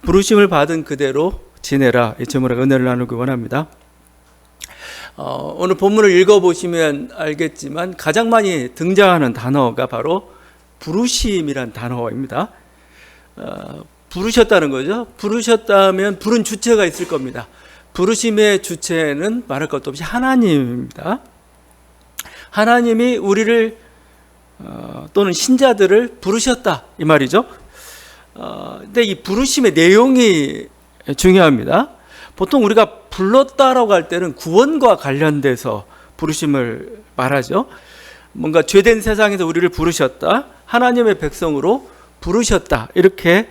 부르심을 받은 그대로 지내라. 이 제목으로 은혜를 나누기 원합니다. 오늘 본문을 읽어보시면 알겠지만 가장 많이 등장하는 단어가 바로 부르심이란 단어입니다. 부르셨다는 거죠. 부르셨다면 부른 주체가 있을 겁니다. 부르심의 주체는 말할 것도 없이 하나님입니다. 하나님이 우리를 또는 신자들을 부르셨다 이 말이죠. 근데 이 부르심의 내용이 중요합니다. 보통 우리가 불렀다라고 할 때는 구원과 관련돼서 부르심을 말하죠. 뭔가 죄된 세상에서 우리를 부르셨다, 하나님의 백성으로 부르셨다, 이렇게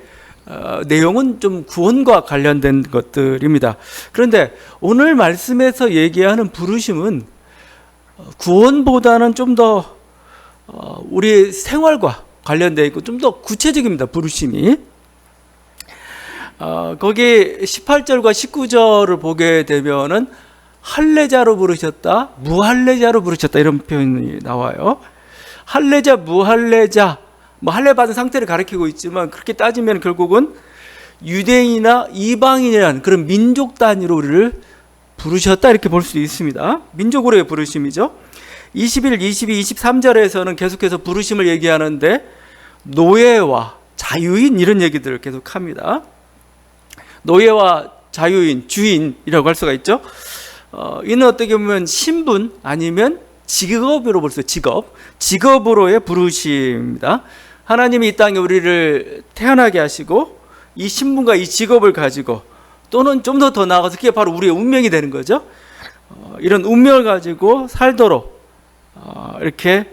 내용은 좀 구원과 관련된 것들입니다. 그런데 오늘 말씀에서 얘기하는 부르심은 구원보다는 좀 더 우리 생활과 관련되어 있고 좀 더 구체적입니다. 부르심이 거기 18절과 19절을 보게 되면은 할례자로 부르셨다, 무할례자로 부르셨다 이런 표현이 나와요. 할례자, 무할례자, 뭐 할례 받은 상태를 가리키고 있지만 그렇게 따지면 결국은 유대인이나 이방인이라는 그런 민족 단위로 우리를 부르셨다 이렇게 볼 수 있습니다. 민족으로의 부르심이죠. 21, 22, 23절에서는 계속해서 부르심을 얘기하는데 노예와 자유인 이런 얘기들을 계속합니다. 노예와 자유인, 주인이라고 할 수가 있죠. 이는 어떻게 보면 신분 아니면 직업으로 볼 수 있어요. 직업으로의 부르심입니다. 하나님이 이 땅에 우리를 태어나게 하시고 이 신분과 이 직업을 가지고 또는 좀 더 나아가서 그게 바로 우리의 운명이 되는 거죠. 이런 운명을 가지고 살도록 이렇게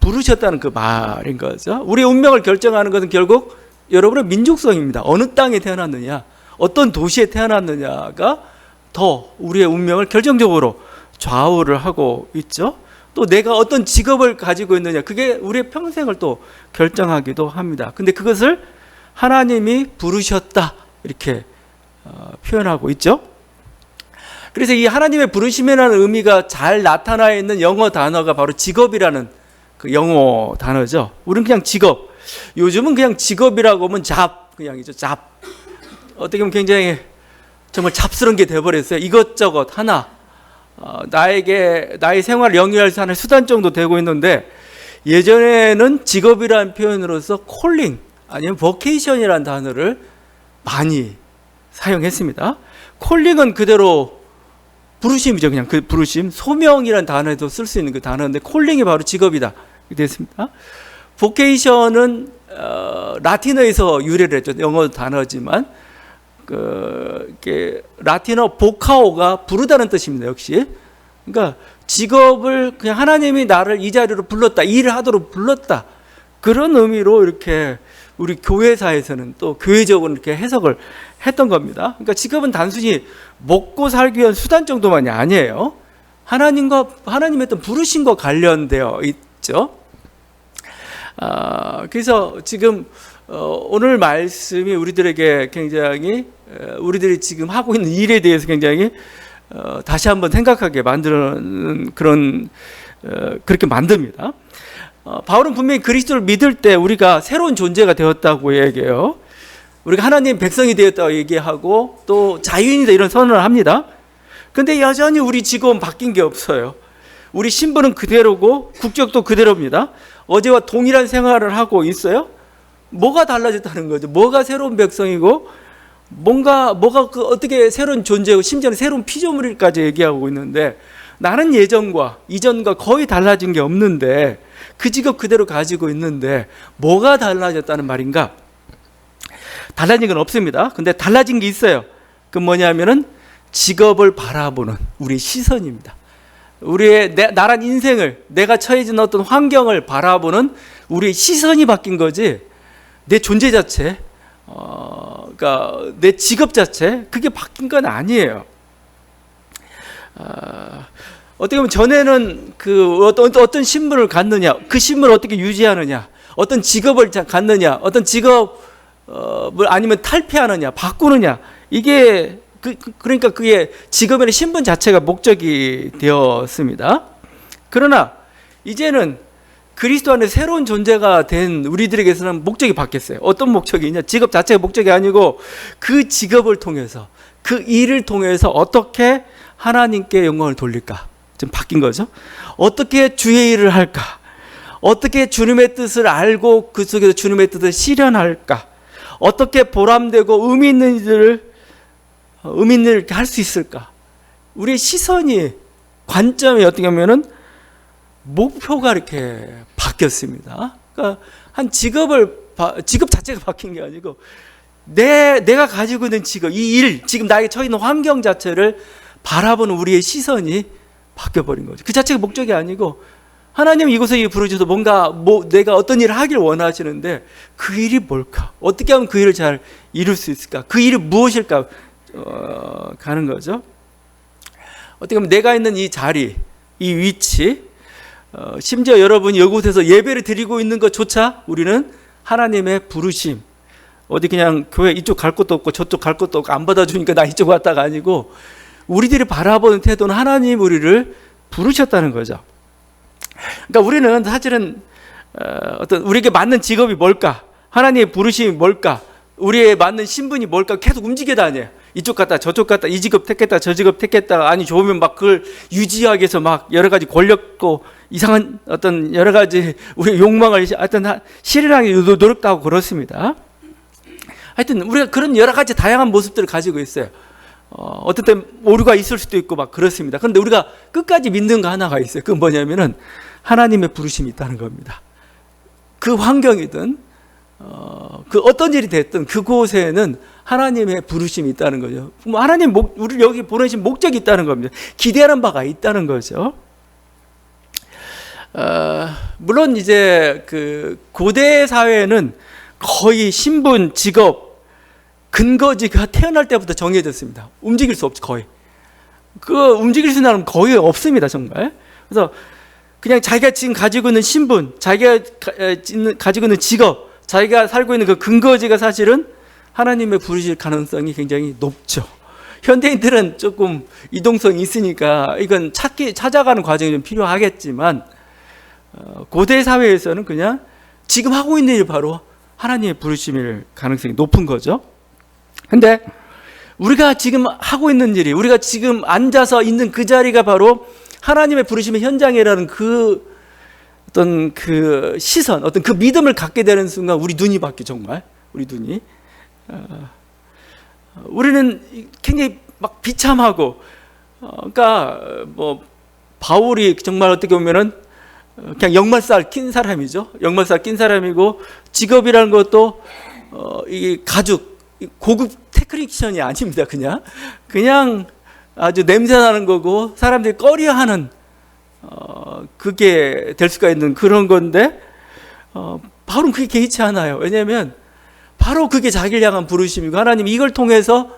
부르셨다는 그 말인 거죠. 우리의 운명을 결정하는 것은 결국 여러분의 민족성입니다. 어느 땅에 태어났느냐, 어떤 도시에 태어났느냐가 더 우리의 운명을 결정적으로 좌우를 하고 있죠. 또 내가 어떤 직업을 가지고 있느냐, 그게 우리의 평생을 또 결정하기도 합니다. 근데 그것을 하나님이 부르셨다 이렇게 표현하고 있죠. 그래서 이 하나님의 부르심이라는 의미가 잘 나타나 있는 영어 단어가 바로 직업이라는 그 영어 단어죠. 우리는 그냥 직업, 요즘은 그냥 직업이라고 하면 그냥이죠. 어떻게 보면 굉장히 정말 잡스러운 게 돼버렸어요. 이것저것 하나 나의 생활을 영위할 수 있는 수단 정도 되고 있는데, 예전에는 직업이라는 표현으로서 콜링 아니면 보케이션이라는 단어를 많이 사용했습니다. 콜링은 그대로 부르심이죠. 그냥 그 부르심, 소명이라는 단어에도 쓸 수 있는 그 단어인데 콜링이 바로 직업이다 됐습니다. 보케이션은 라틴어에서 유래를 했죠. 영어 단어지만 라틴어 보카오가 부르다는 뜻입니다. 역시 그러니까 직업을 그냥 하나님이 나를 이 자리로 불렀다, 일을 하도록 불렀다, 그런 의미로 이렇게 우리 교회사에서는 또 교회적으로 이렇게 해석을 했던 겁니다. 그러니까 직업은 단순히 먹고 살기 위한 수단 정도만이 아니에요. 하나님의 어떤 부르심과 관련되어 있죠. 그래서 지금 오늘 말씀이 우리들에게 굉장히 우리들이 지금 하고 있는 일에 대해서 굉장히 다시 한번 생각하게 만드는 그렇게 만듭니다. 바울은 분명히 그리스도를 믿을 때 우리가 새로운 존재가 되었다고 얘기해요. 우리가 하나님 백성이 되었다고 얘기하고 또 자유인이다 이런 선언을 합니다. 그런데 여전히 우리 직업은 바뀐 게 없어요. 우리 신분은 그대로고 국적도 그대로입니다. 어제와 동일한 생활을 하고 있어요. 뭐가 달라졌다는 거죠? 뭐가 새로운 백성이고 뭐가 어떻게 새로운 존재고 심지어는 새로운 피조물까지 얘기하고 있는데, 나는 예전과 이전과 거의 달라진 게 없는데 그 직업 그대로 가지고 있는데 뭐가 달라졌다는 말인가? 달라진 건 없습니다. 근데 달라진 게 있어요. 그 뭐냐면은 직업을 바라보는 우리 시선입니다. 우리의 나란 인생을, 내가 처해진 어떤 환경을 바라보는 우리의 시선이 바뀐 거지, 내 존재 자체, 그러니까 내 직업 자체, 그게 바뀐 건 아니에요. 어떻게 보면 전에는 어떤 신분을 갖느냐, 그 신분을 어떻게 유지하느냐, 어떤 직업을 갖느냐, 어떤 직업을 아니면 탈피하느냐, 바꾸느냐, 이게 그러니까 그게 직업의 신분 자체가 목적이 되었습니다. 그러나 이제는 그리스도 안에 새로운 존재가 된 우리들에게서는 목적이 바뀌었어요. 어떤 목적이냐? 직업 자체가 목적이 아니고 그 직업을 통해서, 그 일을 통해서 어떻게 하나님께 영광을 돌릴까? 좀 바뀐 거죠. 어떻게 주의 일을 할까? 어떻게 주님의 뜻을 알고 그 속에서 주님의 뜻을 실현할까? 어떻게 보람되고 의미 있는 일을 할 수 있을까? 우리의 시선이, 관점이 어떻게 하면은 목표가 이렇게 바뀌었습니다. 그러니까 한 직업 자체가 바뀐 게 아니고 내가 가지고 있는 직업, 이 일, 지금 나에게 처해 있는 환경 자체를 바라보는 우리의 시선이 바뀌어버린 거죠. 그 자체가 목적이 아니고 하나님 이곳에 부르셔서 뭔가 내가 어떤 일을 하길 원하시는데 그 일이 뭘까? 어떻게 하면 그 일을 잘 이룰 수 있을까? 그 일이 무엇일까? 가는 거죠. 어떻게 보면 내가 있는 이 자리, 이 위치, 심지어 여러분이 이곳에서 예배를 드리고 있는 것조차 우리는 하나님의 부르심, 어디 그냥 교회 이쪽 갈 것도 없고 저쪽 갈 것도 없고 안 받아주니까 나 이쪽 왔다가 아니고 우리들이 바라보는 태도는 하나님 우리를 부르셨다는 거죠. 그러니까 우리는 사실은 어떤 우리에게 맞는 직업이 뭘까? 하나님의 부르심이 뭘까? 우리에 맞는 신분이 뭘까? 계속 움직여 다녀요. 이쪽 갔다 저쪽 갔다 이 직업 택했다 저 직업 택했다 아니 좋으면 막 그걸 유지하기 위해서 막 여러 가지 권력고 이상한 어떤 여러 가지 우리의 욕망을 하여튼 실현하기 위해서 노력도 하고 그렇습니다. 하여튼 우리가 그런 여러 가지 다양한 모습들을 가지고 있어요. 어떤 때 오류가 있을 수도 있고 막 그렇습니다. 그런데 우리가 끝까지 믿는 거 하나가 있어요. 그건 뭐냐면은 하나님의 부르심이 있다는 겁니다. 그 환경이든 그 어떤 일이 됐든 그곳에는 하나님의 부르심이 있다는 거죠. 하나님 우리를 여기 보내신 목적이 있다는 겁니다. 기대하는 바가 있다는 거죠. 물론 이제 그 고대 사회는 거의 신분, 직업, 근거지가 태어날 때부터 정해졌습니다. 움직일 수 없죠, 거의. 움직일 수 있는 사람은 거의 없습니다, 정말. 그래서 그냥 자기가 지금 가지고 있는 신분, 자기가 가지고 있는 직업, 자기가 살고 있는 그 근거지가 사실은 하나님의 부르실 가능성이 굉장히 높죠. 현대인들은 조금 이동성이 있으니까 이건 찾아가는 과정이 좀 필요하겠지만 고대 사회에서는 그냥 지금 하고 있는 일이 바로 하나님의 부르심일 가능성이 높은 거죠. 근데 우리가 지금 하고 있는 일이, 우리가 지금 앉아서 있는 그 자리가 바로 하나님의 부르심의 현장이라는 그 어떤 그 시선, 어떤 그 믿음을 갖게 되는 순간 우리 눈이 바뀌죠, 정말. 우리 눈이. 우리는 굉장히 막 비참하고, 그러니까 뭐 바울이 정말 어떻게 보면은 그냥 역말살 낀 사람이죠. 역말살 낀 사람이고 직업이라는 것도 이 가죽 고급 테크니션이 아닙니다. 그냥 아주 냄새 나는 거고 사람들이 꺼려하는 그게 될 수가 있는 그런 건데 바울은 그게 개의치 않아요. 왜냐하면 바로 그게 자기를 향한 부르심이고 하나님이 이걸 통해서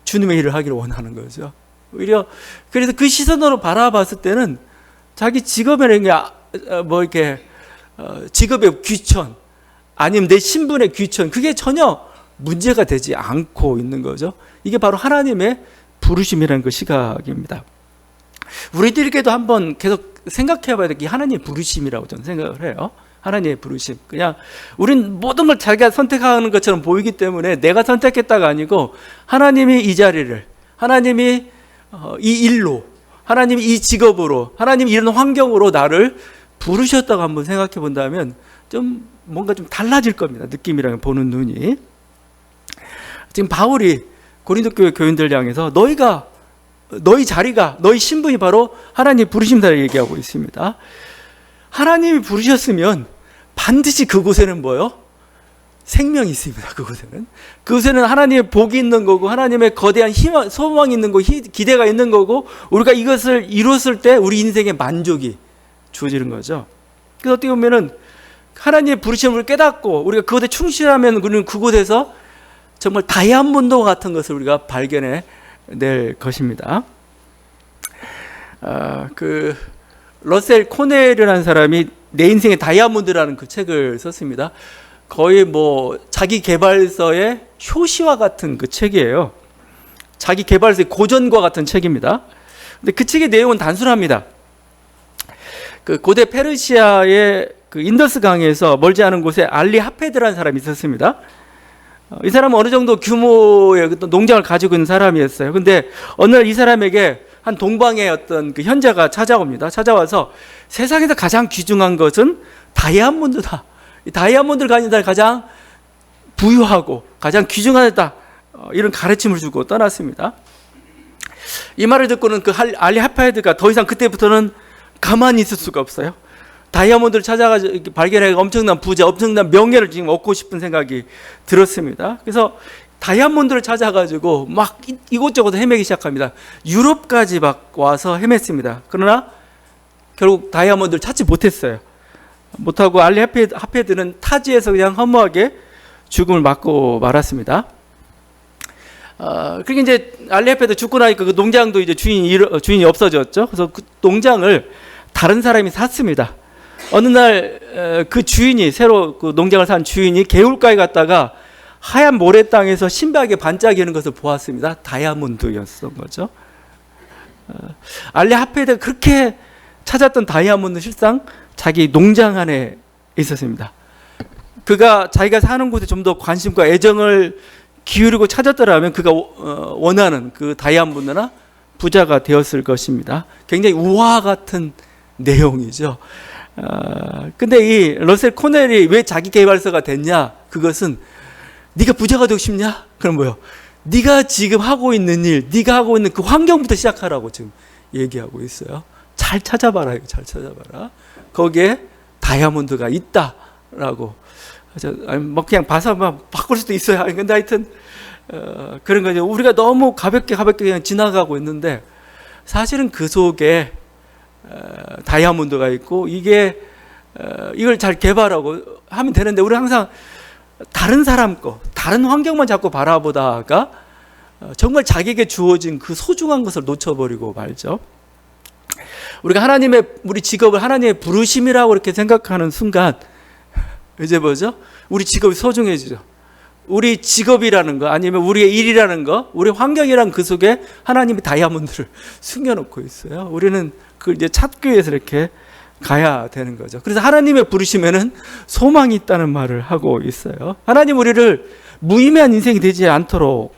주님의 일을 하기를 원하는 거죠. 오히려 그래서 그 시선으로 바라봤을 때는 자기 직업에 뭐 이렇게 직업의 귀천 아니면 내 신분의 귀천 그게 전혀 문제가 되지 않고 있는 거죠. 이게 바로 하나님의 부르심이라는 그 시각입니다. 우리들에게도 한번 계속 생각해 봐야 될 게 하나님의 부르심이라고 저는 생각을 해요. 하나님의 부르심. 그냥 우린 모든 걸 자기가 선택하는 것처럼 보이기 때문에 내가 선택했다가 아니고 하나님이 이 자리를, 하나님이 이 일로, 하나님이 이 직업으로, 하나님이 이런 환경으로 나를 부르셨다고 한번 생각해 본다면 좀 뭔가 좀 달라질 겁니다. 느낌이랑 보는 눈이. 지금 바울이 고린도 교회 교인들 향해서 너희 자리가, 너희 신분이 바로 하나님 부르심이라고 얘기하고 있습니다. 하나님이 부르셨으면 반드시 그곳에는 뭐요? 생명이 있습니다. 그곳에는 하나님의 복이 있는 거고 하나님의 거대한 희망, 소망이 있는 거고 기대가 있는 거고 우리가 이것을 이뤘을 때 우리 인생의 만족이 주어지는 거죠. 그래서 어떻게 보면은 하나님의 부르심을 깨닫고 우리가 그곳에 충실하면 우리는 그곳에서 정말 다이아몬드 같은 것을 우리가 발견해 낼 것입니다. 러셀 코넬이라는 사람이 내 인생의 다이아몬드라는 그 책을 썼습니다. 거의 뭐 자기 개발서의 효시와 같은 그 책이에요. 자기 개발서의 고전과 같은 책입니다. 근데 그 책의 내용은 단순합니다. 그 고대 페르시아의 그 인더스 강에서 멀지 않은 곳에 알리 하페드라는 사람이 있었습니다. 이 사람은 어느 정도 규모의 농장을 가지고 있는 사람이었어요. 근데 어느 날 이 사람에게 한 동방의 어떤 그 현자가 찾아옵니다. 찾아와서 세상에서 가장 귀중한 것은 다이아몬드다. 이 다이아몬드를 가진 사람이 가장 부유하고 가장 귀중하다. 이런 가르침을 주고 떠났습니다. 이 말을 듣고는 그 알리 하페드가 더 이상 그때부터는 가만히 있을 수가 없어요. 다이아몬드를 찾아가지고 발견해서 엄청난 부자, 엄청난 명예를 지금 얻고 싶은 생각이 들었습니다. 그래서 다이아몬드를 찾아가지고 막 이곳저곳 헤매기 시작합니다. 유럽까지 막 와서 헤맸습니다. 그러나 결국 다이아몬드를 찾지 못했어요. 못하고 알리 하페드는 타지에서 그냥 허무하게 죽음을 맞고 말았습니다. 그렇게 이제 알리 하페드 죽고 나니까 그 농장도 이제 주인이 없어졌죠. 그래서 그 농장을 다른 사람이 샀습니다. 어느 날 그 주인이 새로 그 농장을 산 주인이 개울가에 갔다가 하얀 모래 땅에서 신비하게 반짝이는 것을 보았습니다. 다이아몬드였던 거죠. 알리 하페드가 그렇게 찾았던 다이아몬드 실상 자기 농장 안에 있었습니다. 그가 자기가 사는 곳에 좀 더 관심과 애정을 기울이고 찾았더라면 그가 원하는 그 다이아몬드나 부자가 되었을 것입니다. 굉장히 우화 같은 내용이죠. 근데 이 러셀 코넬이 왜 자기 개발서가 됐냐? 그것은 네가 부자가 되고 싶냐? 그럼 뭐요? 네가 지금 하고 있는 일, 네가 하고 있는 그 환경부터 시작하라고 지금 얘기하고 있어요. 잘 찾아봐라, 잘 찾아봐라. 거기에 다이아몬드가 있다라고. 뭐 그냥 봐서 막 바꿀 수도 있어요. 근데 하여튼 그런 거죠. 우리가 너무 가볍게 그냥 지나가고 있는데 사실은 그 속에 다이아몬드가 있고 이걸 잘 개발하고 하면 되는데 우리 항상 다른 사람 거, 다른 환경만 자꾸 바라보다가 정말 자기에게 주어진 그 소중한 것을 놓쳐버리고 말죠. 우리가 우리 직업을 하나님의 부르심이라고 이렇게 생각하는 순간 이제 뭐죠? 우리 직업이 소중해지죠. 우리 직업이라는 거 아니면 우리의 일이라는 거, 우리 환경이라는 그 속에 하나님이 다이아몬드를 숨겨놓고 있어요. 우리는 그걸 이제 찾기 위해서 이렇게 가야 되는 거죠. 그래서 하나님의 부르심에는 소망이 있다는 말을 하고 있어요. 하나님 우리를 무의미한 인생이 되지 않도록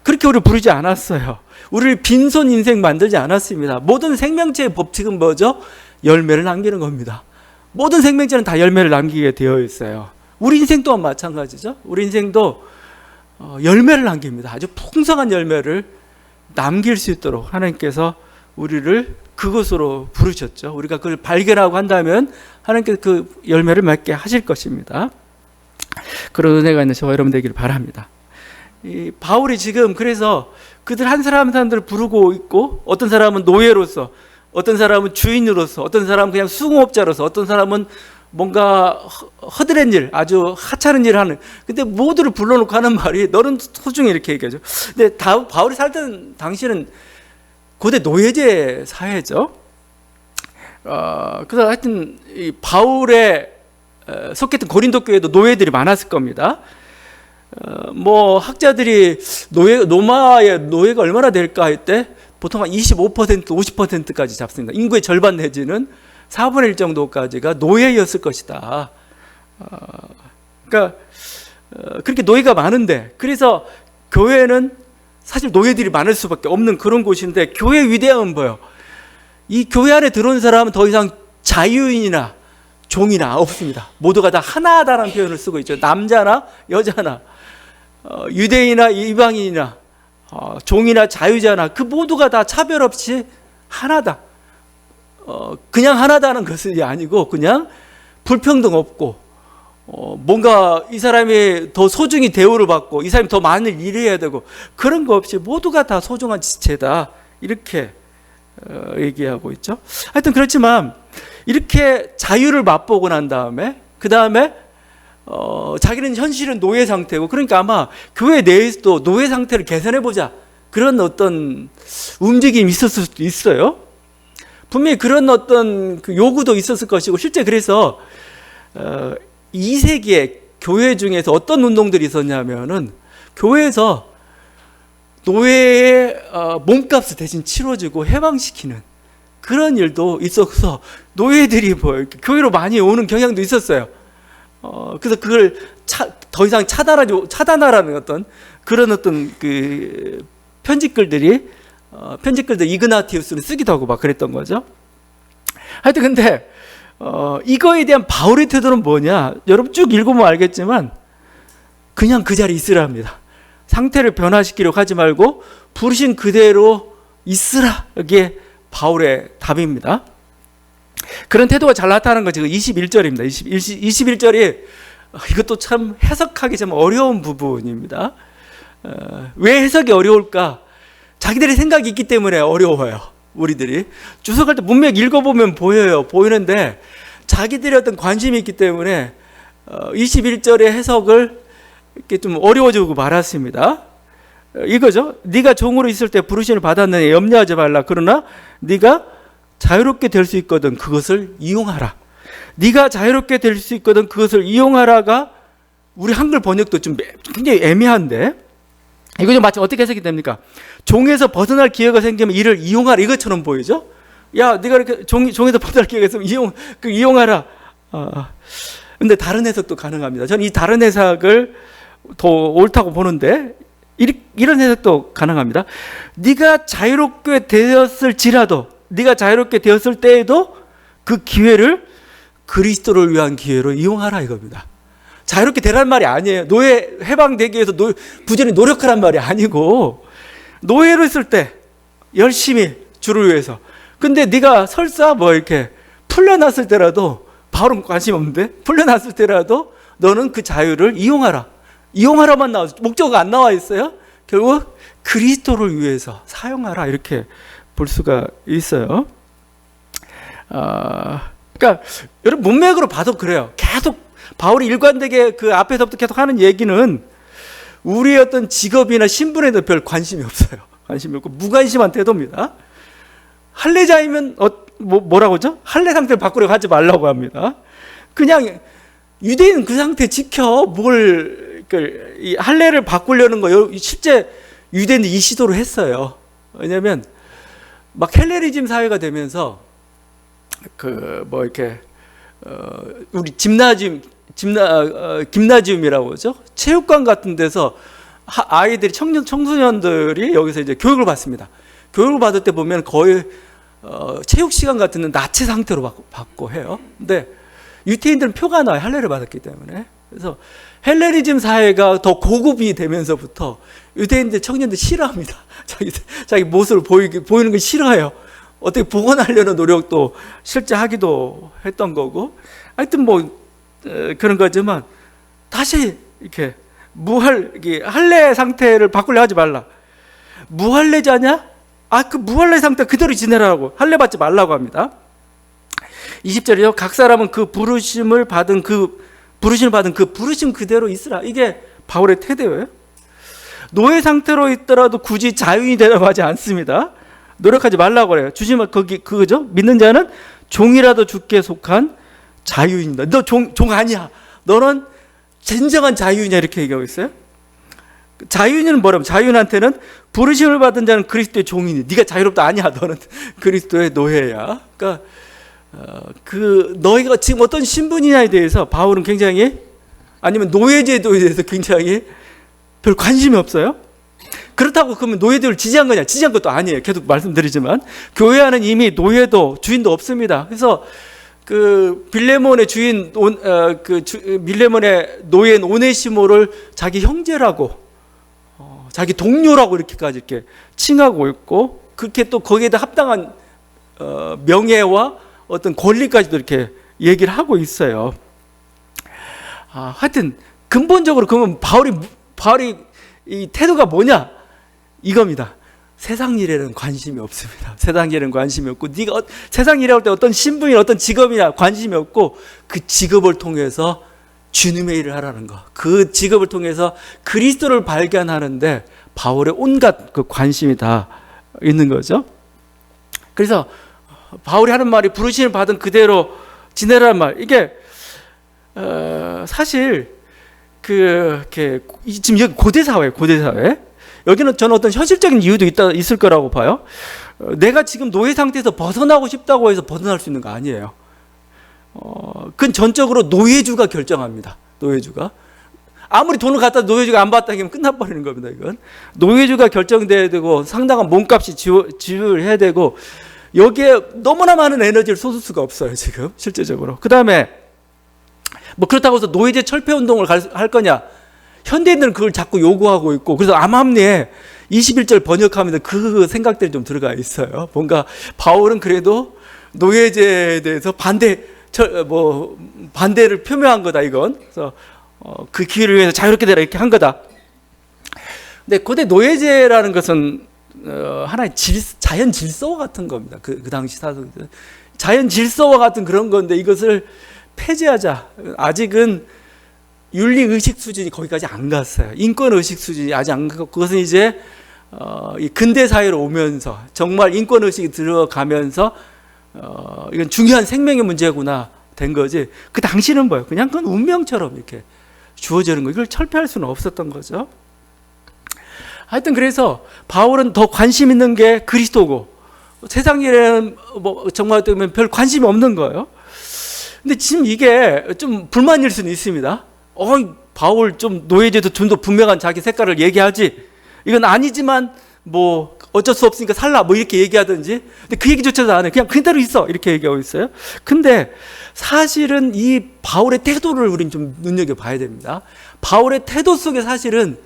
그렇게 우리를 부르지 않았어요. 우리를 빈손 인생 만들지 않았습니다. 모든 생명체의 법칙은 뭐죠? 열매를 남기는 겁니다. 모든 생명체는 다 열매를 남기게 되어 있어요. 우리 인생 또한 마찬가지죠. 우리 인생도 열매를 남깁니다. 아주 풍성한 열매를 남길 수 있도록 하나님께서 우리를 그것으로 부르셨죠. 우리가 그걸 발견하고 한다면 하나님께서 그 열매를 맺게 하실 것입니다. 그런 은혜가 있는 저와 여러분 되기를 바랍니다. 이 바울이 지금 그래서 그들 한 사람들을 부르고 있고 어떤 사람은 노예로서, 어떤 사람은 주인으로서, 어떤 사람은 그냥 수공업자로서, 어떤 사람은 뭔가 허드렛 일, 아주 하찮은 일을 하는. 근데 모두를 불러놓고 하는 말이 너는 소중해 이렇게 얘기하죠. 근데 바울이 살던 당시는 고대 노예제 사회죠. 그래서 하여튼 이 바울의 속했던 고린도 교회도 노예들이 많았을 겁니다. 뭐 학자들이 로마의 노예가 얼마나 될까 할 때 보통 한 25%, 50%까지 잡습니다. 인구의 절반 내지는 4분의 1 정도까지가 노예였을 것이다. 그러니까 그렇게 노예가 많은데, 그래서 교회는 사실 노예들이 많을 수밖에 없는 그런 곳인데, 교회의 위대함은 뭐예요? 이 교회 안에 들어온 사람은 더 이상 자유인이나 종이나 없습니다. 모두가 다 하나다라는 표현을 쓰고 있죠. 남자나 여자나 유대인이나 이방인이나 종이나 자유자나 그 모두가 다 차별 없이 하나다. 그냥 하나다는 것이 아니고 그냥 불평등 없고 뭔가 이 사람이 더 소중히 대우를 받고 이 사람이 더 많은 일을 해야 되고 그런 거 없이 모두가 다 소중한 지체다. 이렇게 얘기하고 있죠. 하여튼 그렇지만 이렇게 자유를 맛보고 난 다음에 그 다음에 자기는 현실은 노예 상태고, 그러니까 아마 교회 내에서도 노예 상태를 개선해보자 그런 어떤 움직임이 있었을 수도 있어요. 분명히 그런 어떤 그 요구도 있었을 것이고, 실제 그래서 2세기에 교회 중에서 어떤 운동들이 있었냐면은 교회에서 노예의 몸값을 대신 치러주고 해방시키는 그런 일도 있어서 노예들이 뭐 이렇게 교회로 많이 오는 경향도 있었어요. 그래서 그걸 더 이상 차단하라는 그런 그 편집글들 이그나티우스는 쓰기도 하고 막 그랬던 거죠. 하여튼 근데 이거에 대한 바울의 태도는 뭐냐? 여러분 쭉 읽으면 알겠지만 그냥 그 자리에 있으라 합니다. 상태를 변화시키려고 하지 말고 부르신 그대로 있으라. 이게 바울의 답입니다. 그런 태도가 잘 나타나는 것이 21절입니다. 21절이 이것도 참 해석하기 좀 어려운 부분입니다. 왜 해석이 어려울까? 자기들의 생각이 있기 때문에 어려워요. 우리들이 주석할 때 문맥 읽어보면 보이는데 자기들의 어떤 관심이 있기 때문에 21절의 해석을 이렇게 좀 어려워지고 말았습니다. 이거죠. 네가 종으로 있을 때 부르심을 받았느니 염려하지 말라. 그러나 네가 자유롭게 될 수 있거든 그것을 이용하라. 네가 자유롭게 될 수 있거든 그것을 이용하라가 우리 한글 번역도 좀 굉장히 애매한데 이거 좀 마치 어떻게 해석이 됩니까? 종에서 벗어날 기회가 생기면 이를 이용하라 이것처럼 보이죠? 야, 네가 이렇게 종에서 벗어날 기회가 있으면 이용하라. 근데 다른 해석도 가능합니다. 저는 이 다른 해석을 더 옳다고 보는데 이런 해석도 가능합니다. 네가 자유롭게 되었을지라도 네가 자유롭게 되었을 때에도 그 기회를 그리스도를 위한 기회로 이용하라 이겁니다. 자유롭게 되란 말이 아니에요. 노예 해방되기 위해서 부지런히 노력하란 말이 아니고 노예로 있을 때 열심히 주를 위해서. 근데 네가 설사 뭐 이렇게 풀려났을 때라도 바울은 관심 없는데 풀려났을 때라도 너는 그 자유를 이용하라. 이용하라만 나와 목적어가 안 나와 있어요. 결국 그리스도를 위해서 사용하라 이렇게 볼 수가 있어요. 그러니까 여러분 문맥으로 봐도 그래요. 계속 바울이 일관되게 그 앞에서부터 계속 하는 얘기는 우리의 어떤 직업이나 신분에도 별 관심이 없어요. 관심이 없고 무관심한 태도입니다. 할례자이면 뭐라고 하죠? 할례 상태를 바꾸려고 하지 말라고 합니다. 그냥 유대인 그 상태 지켜 이 할례를 바꾸려는 거 실제 유대인들이 이 시도를 했어요. 왜냐하면 막 헬레니즘 사회가 되면서 우리 김나지움이라고 하죠. 체육관 같은 데서 아이들이 청소년들이 여기서 이제 교육을 받습니다. 교육을 받을 때 보면 거의 체육 시간 같은 건 나체 상태로 받고 해요. 근데 유태인들은 표가 나와요. 할례를 받았기 때문에. 그래서 헬레니즘 사회가 더 고급이 되면서부터 유대인들 청년들 싫어합니다. 자기 모습을 보이는 걸 싫어해요. 어떻게 복원하려는 노력도 실제 하기도 했던 거고. 하여튼 그런 거지만 다시 이렇게 할례 상태를 바꾸려 하지 말라. 무할례자냐? 그 무할례 상태 그대로 지내라고. 할례 받지 말라고 합니다. 20절이요. 각 사람은 그 부르심을 받은 그 부르심 그대로 있으라. 이게 바울의 태도예요. 노예 상태로 있더라도 굳이 자유인이 되라고 하지 않습니다. 노력하지 말라고 그래요. 주지만 그거죠. 믿는 자는 종이라도 주께 속한 자유인이다. 너 종 아니야. 너는 진정한 자유인이야. 이렇게 얘기하고 있어요. 자유인은 뭐라면 자유인한테는 부르심을 받은 자는 그리스도의 종이니. 네가 자유롭다 아니야. 너는 그리스도의 노예야. 그러니까 너희가 지금 어떤 신분이냐에 대해서 바울은 굉장히 아니면 노예제도에 대해서 굉장히 별 관심이 없어요. 그렇다고 그러면 노예들을 지지한 거냐? 지지한 것도 아니에요. 계속 말씀드리지만 교회 안은 이미 노예도 주인도 없습니다. 그래서 빌레몬의 빌레몬의 노예인 오네시모를 자기 형제라고 자기 동료라고 이렇게까지 이렇게 칭하고 있고 그렇게 또 거기에다 합당한 명예와 어떤 권리까지도 이렇게 얘기를 하고 있어요. 하여튼 근본적으로 그러면 바울이 이 태도가 뭐냐? 이겁니다. 세상 일에는 관심이 없습니다. 세상 일에는 관심이 없고 네가 세상 일에 할 때 어떤 신분이나 어떤 직업이나 관심이 없고 그 직업을 통해서 주님의 일을 하라는 거. 그 직업을 통해서 그리스도를 발견하는데 바울의 온갖 그 관심이 다 있는 거죠. 그래서 바울이 하는 말이 부르심을 받은 그대로 지내라는 말. 이게 사실 지금 여기 고대 사회. 여기는 저는 어떤 현실적인 이유도 있을 거라고 봐요. 내가 지금 노예 상태에서 벗어나고 싶다고 해서 벗어날 수 있는 거 아니에요. 그건 전적으로 노예주가 결정합니다. 노예주가. 아무리 돈을 갖다 노예주가 안 받다 하면 끝나버리는 겁니다. 이건 노예주가 결정돼야 되고 상당한 몸값이 지불해야 되고 여기에 너무나 많은 에너지를 쏟을 수가 없어요. 지금 실제적으로. 그 다음에 뭐 그렇다고 해서 노예제 철폐운동을 할 거냐, 현대인들은 그걸 자꾸 요구하고 있고, 그래서 암암리에 21절 번역하면 그 생각들이 좀 들어가 있어요. 뭔가 바울은 그래도 노예제에 대해서 반대를 표명한 거다, 이건. 그래서 그 기회를 위해서 자유롭게 되라 이렇게 한 거다. 근데 고대 노예제라는 것은 하나의 자연 질서와 같은 겁니다. 그 당시 사람들 자연 질서와 같은 그런 건데 이것을 폐지하자. 아직은 윤리 의식 수준이 거기까지 안 갔어요. 인권 의식 수준이 아직 안 가고, 그것은 이제 이 근대 사회로 오면서 정말 인권 의식이 들어가면서 이건 중요한 생명의 문제구나 된 거지. 그 당시는 뭐예요? 그냥 그건 운명처럼 이렇게 주어지는 거. 이걸 철폐할 수는 없었던 거죠. 하여튼 그래서 바울은 더 관심 있는 게 그리스도고, 세상 일에는 뭐 정말 때문에 별 관심이 없는 거예요. 근데 지금 이게 좀 불만일 수는 있습니다. 바울 좀 노예제도 좀 더 분명한 자기 색깔을 얘기하지. 이건 아니지만 뭐 어쩔 수 없으니까 살라 뭐 이렇게 얘기하든지. 근데 그 얘기조차도 안 해. 그냥 그대로 있어 이렇게 얘기하고 있어요. 근데 사실은 이 바울의 태도를 우린 좀 눈여겨봐야 됩니다. 바울의 태도 속에 사실은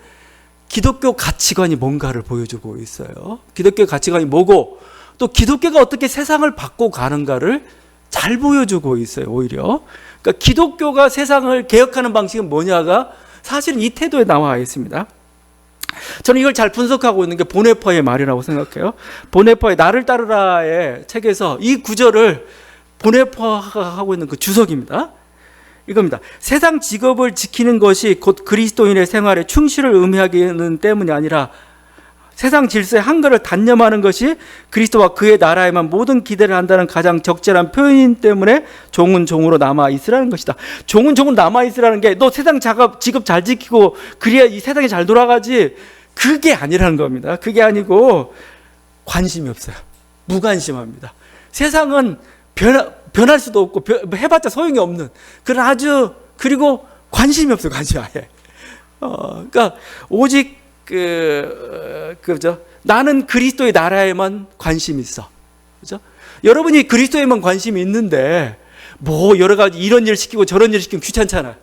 기독교 가치관이 뭔가를 보여주고 있어요. 기독교 가치관이 뭐고, 또 기독교가 어떻게 세상을 바꿔 가는가를 잘 보여주고 있어요. 오히려 그러니까 기독교가 세상을 개혁하는 방식은 뭐냐가 사실은 이 태도에 나와 있습니다. 저는 이걸 잘 분석하고 있는 게 보네퍼의 말이라고 생각해요. 보네퍼의 나를 따르라의 책에서 이 구절을 보네퍼가 하고 있는 그 주석입니다. 이겁니다. 세상 직업을 지키는 것이 곧 그리스도인의 생활에 충실을 의미하기는 때문이 아니라 세상 질서의 한계를 단념하는 것이 그리스도와 그의 나라에만 모든 기대를 한다는 가장 적절한 표현인 때문에 종은 종으로 남아있으라는 것이다. 종은 종으로 남아있으라는 게 너 세상 직업 잘 지키고 그래야 이 세상이 잘 돌아가지, 그게 아니라는 겁니다. 그게 아니고 관심이 없어요. 무관심합니다. 세상은 변할 수도 없고 해봤자 소용이 없는 그런 그리고 관심이 없어요. 관심 아예. 그러니까 오직 그죠? 나는 그리스도의 나라에만 관심이 있어. 그죠? 여러분이 그리스도에만 관심이 있는데 뭐 여러 가지 이런 일 시키고 저런 일 시키면 귀찮잖아.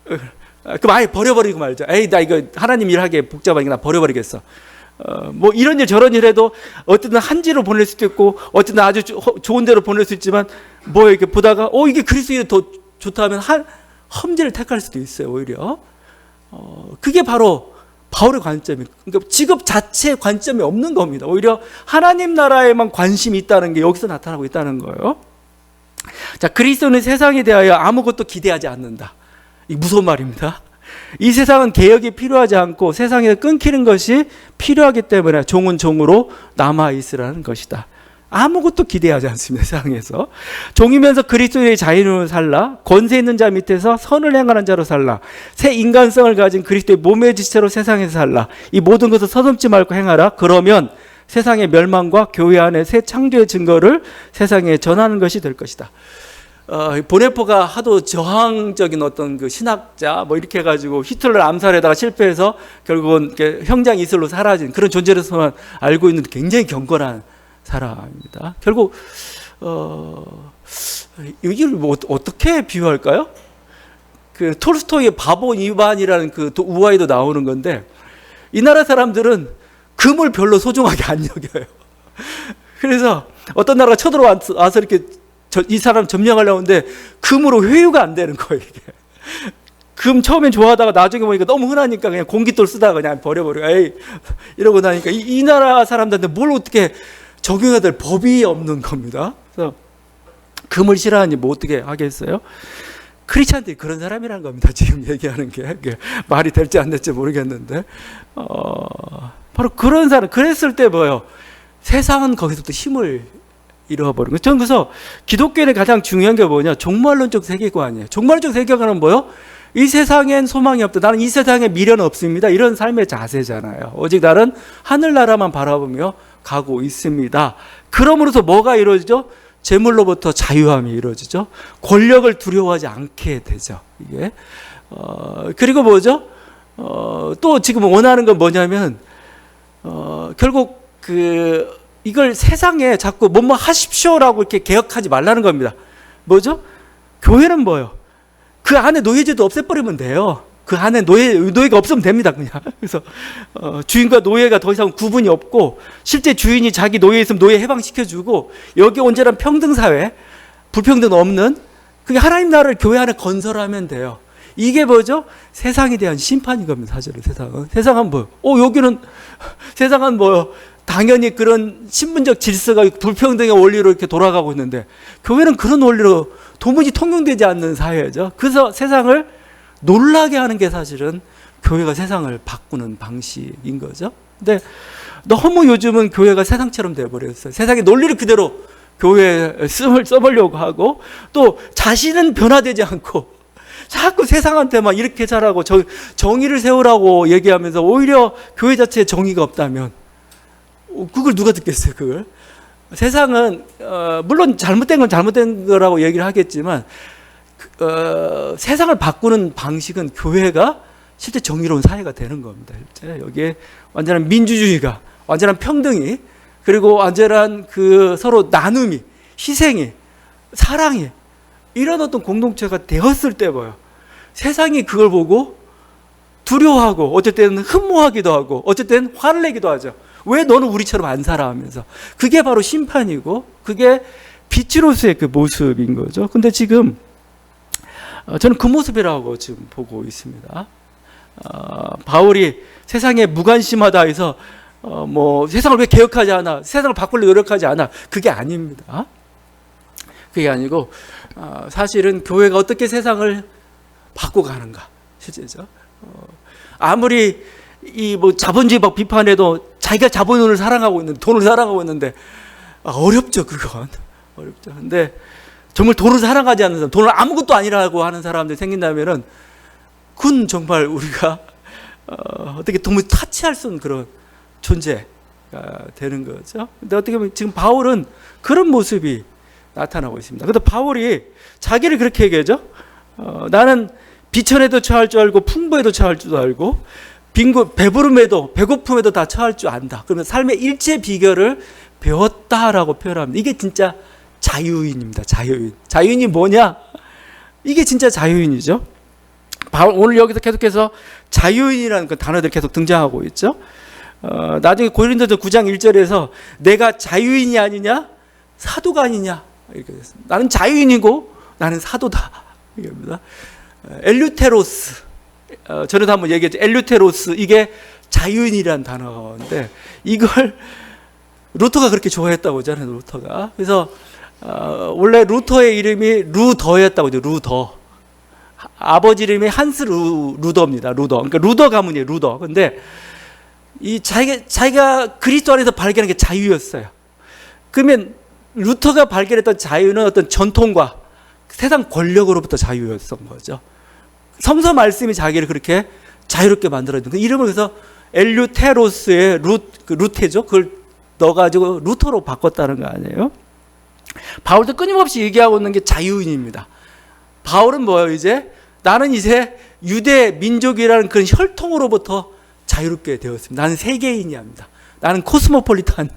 그럼 아예 버려버리고 말죠. 에이, 나 이거 하나님 일하기에 복잡하니까 나 버려버리겠어. 뭐 이런 일 저런 일 해도 어쨌든 한지로 보낼 수도 있고 어쨌든 아주 좋은 데로 보낼 수 있지만 뭐 이렇게 보다가 이게 그리스도에 더 좋다 하면 험지를 택할 수도 있어요. 오히려 그게 바로 바울의 관점이, 그러니까 직업 자체의 관점이 없는 겁니다. 오히려 하나님 나라에만 관심이 있다는 게 여기서 나타나고 있다는 거예요. 자, 그리스도는 세상에 대하여 아무것도 기대하지 않는다. 이 무서운 말입니다. 이 세상은 개혁이 필요하지 않고 세상에서 끊기는 것이 필요하기 때문에 종은 종으로 남아있으라는 것이다. 아무것도 기대하지 않습니다. 세상에서. 종이면서 그리스도의 자유로 살라. 권세 있는 자 밑에서 선을 행하는 자로 살라. 새 인간성을 가진 그리스도의 몸의 지체로 세상에서 살라. 이 모든 것을 서슴지 말고 행하라. 그러면 세상의 멸망과 교회 안에 새 창조의 증거를 세상에 전하는 것이 될 것이다. 보네퍼가 하도 저항적인 어떤 그 신학자 뭐 이렇게 해가지고 히틀러를 암살에다가 실패해서 결국은 형장 이슬로 사라진 그런 존재로서만 알고 있는 굉장히 경건한 사람입니다. 결국 이걸 뭐 어떻게 비유할까요? 그 톨스토이의 바보 이반이라는 그 우화에도 나오는 건데, 이 나라 사람들은 금을 별로 소중하게 안 여겨요. 그래서 어떤 나라가 쳐들어와서 이렇게 이 사람 점령하려고 하는데 금으로 회유가 안 되는 거예요. 이게. 금 처음엔 좋아하다가 나중에 보니까 너무 흔하니까 그냥 공깃돌 쓰다가 그냥 버려버리고 에이 이러고 나니까 이 나라 사람들한테 뭘 어떻게 적용해야 될 법이 없는 겁니다. 그래서 금을 싫어하니 뭐 어떻게 하겠어요? 크리스찬들이 그런 사람이라는 겁니다. 지금 얘기하는 게 말이 될지 안 될지 모르겠는데 바로 그런 사람. 그랬을 때 뭐예요? 세상은 거기서부터 힘을 잃어버리는 거예요. 저는 그래서 기독교의 가장 중요한 게 뭐냐? 종말론적 세계관이에요. 종말론적 세계관은 뭐예요? 이 세상엔 소망이 없다. 나는 이 세상에 미련은 없습니다. 이런 삶의 자세잖아요. 오직 나는 하늘나라만 바라보며 가고 있습니다. 그러므로서 뭐가 이루어지죠? 재물로부터 자유함이 이루어지죠. 권력을 두려워하지 않게 되죠. 이게 그리고 뭐죠? 또 지금 원하는 건 뭐냐면 결국 이걸 세상에 자꾸 뭐뭐 하십시오라고 이렇게 개혁하지 말라는 겁니다. 뭐죠? 교회는 뭐예요? 그 안에 노예제도 없애버리면 돼요. 그 안에 노예가 없으면 됩니다, 그냥. 그래서 주인과 노예가 더 이상 구분이 없고, 실제 주인이 자기 노예 있으면 노예 해방시켜주고, 여기 온전한 평등사회, 불평등 없는, 그게 하나님 나라를 교회 안에 건설하면 돼요. 이게 뭐죠? 세상에 대한 심판인 겁니다, 사실은 세상은. 세상은 뭐요? 여기는, 세상은 뭐요? 당연히 그런 신분적 질서가 불평등의 원리로 이렇게 돌아가고 있는데, 교회는 그런 원리로 도무지 통용되지 않는 사회죠. 그래서 세상을 놀라게 하는 게 사실은 교회가 세상을 바꾸는 방식인 거죠. 근데 너무 요즘은 교회가 세상처럼 돼버렸어요. 세상의 논리를 그대로 교회에 써보려고 하고, 또 자신은 변화되지 않고 자꾸 세상한테만 이렇게 잘하고 정의를 세우라고 얘기하면서 오히려 교회 자체에 정의가 없다면 그걸 누가 듣겠어요, 그걸. 세상은 물론 잘못된 건 잘못된 거라고 얘기를 하겠지만 세상을 바꾸는 방식은 교회가 실제 정의로운 사회가 되는 겁니다. 실제 여기에 완전한 민주주의가, 완전한 평등이, 그리고 완전한 서로 나눔이, 희생이, 사랑이, 이런 어떤 공동체가 되었을 때 뭐예요? 세상이 그걸 보고 두려워하고, 어쩔 때는 흠모하기도 하고, 어쩔 때는 화를 내기도 하죠. 왜 너는 우리처럼 안 살아? 하면서. 그게 바로 심판이고, 그게 빛으로서의 그 모습인 거죠. 근데 지금 저는 그 모습이라고 지금 보고 있습니다. 바울이 세상에 무관심하다 해서 세상을 왜 개혁하지 않아? 세상을 바꾸려 노력하지 않아? 그게 아닙니다. 그게 아니고 사실은 교회가 어떻게 세상을 바꿔가는가, 실제죠. 아무리 자본주의 막 비판해도 자기가 자본을 사랑하고 있는데, 돈을 사랑하고 있는데 어렵죠, 그건. 어렵죠. 근데 정말 돈을 사랑하지 않는 사람, 돈을 아무것도 아니라고 하는 사람들이 생긴다면은 그건 정말 우리가 어떻게 도무지 타치할 수 없는 그런 존재가 되는 거죠. 근데 어떻게 보면 지금 바울은 그런 모습이 나타나고 있습니다. 근데 바울이 자기를 그렇게 얘기하죠. 나는 비천에도 처할 줄 알고 풍부에도 처할 줄 알고 배부름에도 배고픔에도 다 처할 줄 안다. 그러면 삶의 일체 비결을 배웠다라고 표현합니다. 이게 진짜 자유인입니다. 자유인. 자유인이 뭐냐? 이게 진짜 자유인이죠. 오늘 여기서 계속해서 자유인이라는 그 단어들이 계속 등장하고 있죠. 나중에 고린도서 9장 1절에서 내가 자유인이 아니냐? 사도가 아니냐? 이렇게 됐습니다. 나는 자유인이고 나는 사도다. 이겁니다. 엘류테로스. 전에도 한번 얘기했죠. 엘류테로스. 이게 자유인이라는 단어인데 이걸 루터가 그렇게 좋아했다고 하잖아요. 루터가. 그래서 원래 루터의 이름이 루더였다고 하죠. 루더. 아버지 이름이 한스 루더입니다. 루더. 그러니까 루더 가문이에요. 루더. 근데 자기가 그리스도 안에서 발견한 게 자유였어요. 그러면 루터가 발견했던 자유는 어떤 전통과 세상 권력으로부터 자유였던 거죠. 성서 말씀이 자기를 그렇게 자유롭게 만들어준 그 이름을 그래서 엘류테로스의 루테죠. 그걸 넣어가지고 루터로 바꿨다는 거 아니에요? 바울도 끊임없이 얘기하고 있는 게 자유인입니다. 바울은 뭐예요? 나는 이제 유대 민족이라는 그런 혈통으로부터 자유롭게 되었습니다. 나는 세계인이 합니다. 나는 코스모폴리탄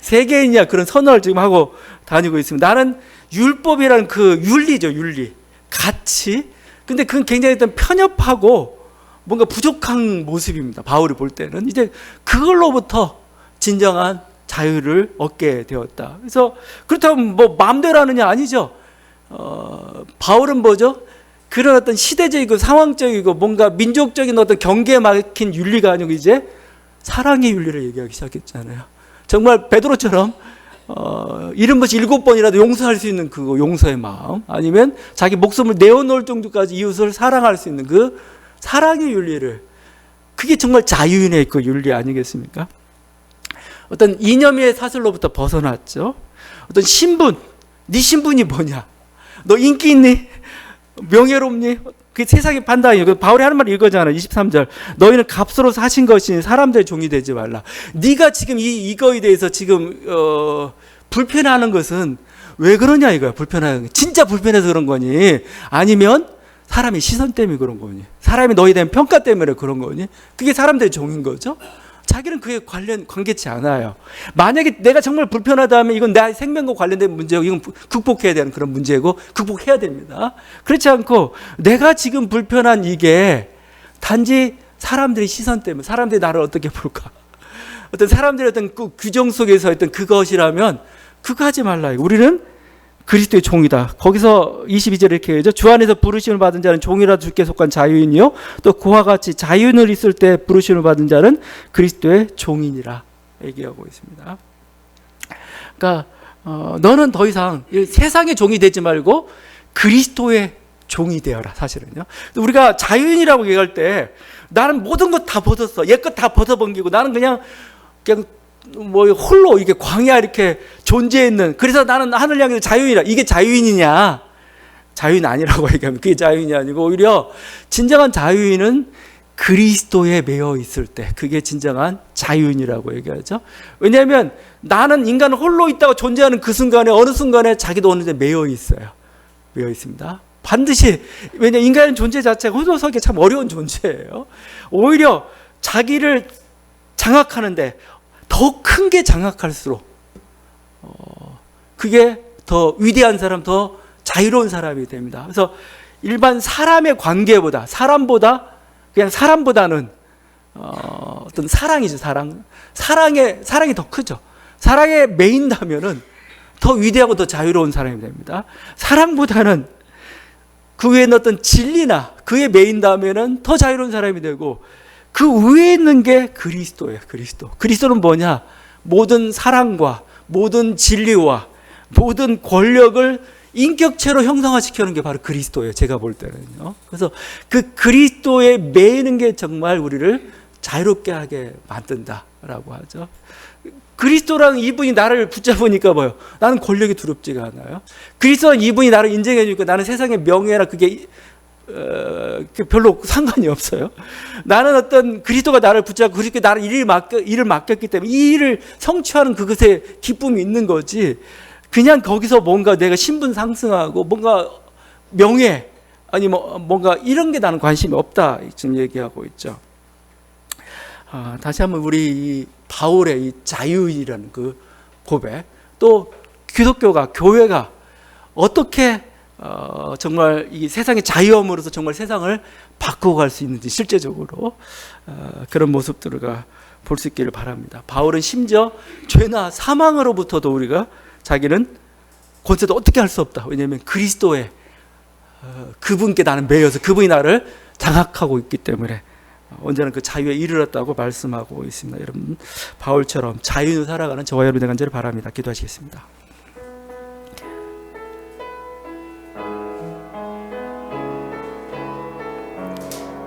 세계인이야. 그런 선언을 지금 하고 다니고 있습니다. 나는 율법이라는 그 윤리죠. 윤리. 가치. 근데 그건 굉장히 일단 편협하고 뭔가 부족한 모습입니다. 바울이 볼 때는. 이제 그걸로부터 진정한 자유를 얻게 되었다. 그래서 그렇다면 마음대로 하느냐? 아니죠. 바울은 뭐죠? 그런 어떤 시대적이고 상황적이고 뭔가 민족적인 어떤 경계에 막힌 윤리가 아니고 이제 사랑의 윤리를 얘기하기 시작했잖아요. 정말 베드로처럼 70번씩 7번이라도 용서할 수 있는 그 용서의 마음, 아니면 자기 목숨을 내어놓을 정도까지 이웃을 사랑할 수 있는 그 사랑의 윤리를, 그게 정말 자유인의 그 윤리 아니겠습니까? 어떤 이념의 사슬로부터 벗어났죠. 어떤 신분, 네 신분이 뭐냐? 너 인기 있니? 명예롭니? 그 세상의 판단이에요. 바울이 하는 말이 이거잖아요. 23절. 너희는 값으로 사신 것이니 사람들의 종이 되지 말라. 네가 지금 이거에 대해서 지금 불편해하는 것은 왜 그러냐 이거야. 불편하는 거. 진짜 불편해서 그런 거니? 아니면 사람의 시선 때문에 그런 거니? 사람이 너희에 대한 평가 때문에 그런 거니? 그게 사람들의 종인 거죠. 자기는 그게 관계치 않아요. 만약에 내가 정말 불편하다면 이건 내 생명과 관련된 문제고 이건 극복해야 되는 그런 문제고 극복해야 됩니다. 그렇지 않고 내가 지금 불편한 이게 단지 사람들의 시선 때문에 사람들이 나를 어떻게 볼까? 어떤 사람들의 어떤 그 규정 속에서 어떤 그것이라면 그거 하지 말라. 우리는 그리스도의 종이다. 거기서 22절에 이렇게 얘기하죠. 주 안에서 부르심을 받은 자는 종이라 주께 속한 자유인이요 또 그와 같이 자유인을 있을 때 부르심을 받은 자는 그리스도의 종이니라 얘기하고 있습니다. 그러니까 너는 더 이상 세상의 종이 되지 말고 그리스도의 종이 되어라. 사실은요. 우리가 자유인이라고 얘기할 때 나는 모든 것 다 벗었어. 옛 것 다 벗어버리고 나는 그냥 뭐 홀로 이게 광야 이렇게 존재했는, 그래서 나는 하늘 향해서 자유인이라. 이게 자유인이냐? 자유인 아니라고 얘기하면 그게 자유인이 아니고 오히려 진정한 자유인은 그리스도에 매여 있을 때 그게 진정한 자유인이라고 얘기하죠. 왜냐하면 나는 인간은 홀로 있다고 존재하는 그 순간에 어느 순간에 자기도 어느 데 매여 있어요. 매여 있습니다. 반드시. 왜냐 인간의 존재 자체가 홀로서기 참 어려운 존재예요. 오히려 자기를 장악하는데 더 큰 게 장악할수록 그게 더 위대한 사람, 더 자유로운 사람이 됩니다. 그래서 일반 사람의 관계보다 그냥 사람보다는 어떤 사랑이죠. 사랑이 더 크죠. 사랑에 매인다면은 더 위대하고 더 자유로운 사람이 됩니다. 사랑보다는 그 외에 어떤 진리나 그에 매인다면은 더 자유로운 사람이 되고, 그 위에 있는 게 그리스도예요. 그리스도는 뭐냐? 모든 사랑과 모든 진리와 모든 권력을 인격체로 형상화시키는 게 바로 그리스도예요. 제가 볼 때는요. 그래서 그 그리스도에 매이는 게 정말 우리를 자유롭게 하게 만든다라고 하죠. 그리스도라는 이분이 나를 붙잡으니까 뭐요? 나는 권력이 두렵지가 않아요. 그리스도라는 이분이 나를 인정해 주니까 나는 세상의 명예나 그게 별로 상관이 없어요. 나는 어떤 그리스도가 나를 붙잡고 그렇게 나를 일을 맡겼기 때문에 이 일을 성취하는 그것에 기쁨이 있는 거지, 그냥 거기서 뭔가 내가 신분 상승하고 뭔가 명예 아니 뭔가 이런 게 나는 관심이 없다 지금 얘기하고 있죠. 다시 한번 우리 이 바울의 이 자유인이라는 그 고백, 또 기독교가 교회가 어떻게 정말 이 세상의 자유함으로서 정말 세상을 바꾸고 갈 수 있는지 실제적으로 그런 모습들을 볼 수 있기를 바랍니다. 바울은 심지어 죄나 사망으로부터도 우리가 자기는 권세도 어떻게 할 수 없다. 왜냐하면 그리스도의 그분께 나는 매여서 그분이 나를 장악하고 있기 때문에 언제나 그 자유에 이르렀다고 말씀하고 있습니다. 여러분 바울처럼 자유로 살아가는 저와 여러분이 되기를 바랍니다. 기도하시겠습니다.